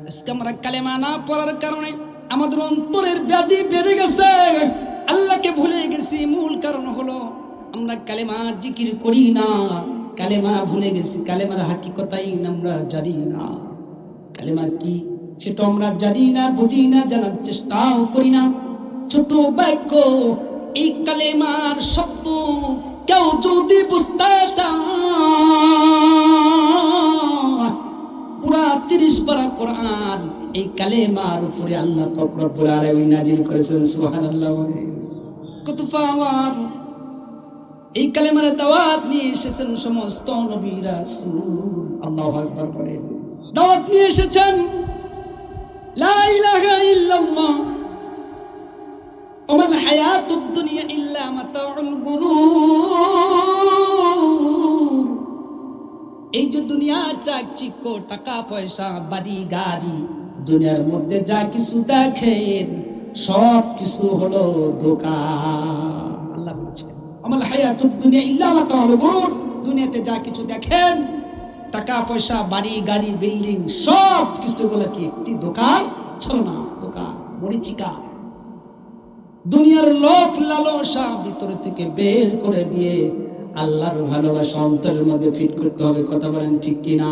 আজকে আমরা কালেমা না পড়ার কারণে আমাদের অন্তরের ব্যাধি বেড়ে গেছে, আল্লাহকে ভুলে গেছি। মূল কারণ হলো আমরা কালেমা জিকির করি না, কালেমা ভুলে গেছি। কালেমার হাকিকতাই আমরা জানি না। কালেমা কি সেটা আমরা জানি না, বুঝি না, জানার চেষ্টাও করি না। ছোট বাক্য এই কালেমার শব্দ কেউ যদি বুঝতে চায়, পুরা 30 পারা কোরআন এই কালেমার উপরে আল্লাহ পাক রব্বুল আলামিন নাজিল করেছেন। সুবহানাল্লাহ। কত পাওয়ার! এই কালেমার দাওয়াত নিয়ে এসেছেন সমস্ত নবী রাসূল। আল্লাহু আকবার বলেন। দাওয়াত নিয়ে এসেছেন লা ইলাহা ইল্লাল্লাহ ওমাল হায়াতুদ দুনিয়া ইল্লা মাতাউল গুরুর। এই যে দুনিয়ার চাকচিক্য, টাকা পয়সা, বাড়ি গাড়ি, দুনিয়ার মধ্যে যা কিছু দেখেন সব কিছু হলো ধোঁকা। আল্লাহ বলছেন ওমাল হায়াতুদ দুনিয়া ইল্লা মাতাউল গুরুর। দুনিয়াতে যা কিছু দেখেন, টাকা পয়সা, বাড়ি গাড়ি, বিল্ডিং, সব কিছু গুলো কি একটি ধোঁকার ছলনা, ধোঁকা, মরিচিকা। দুনিয়ার লোভ লালসা ভিতর থেকে বের করে দিয়ে আল্লাহর ভালোবাসা অন্তরের মধ্যে ফিট করতে হবে। কথা বলেন ঠিক কিনা?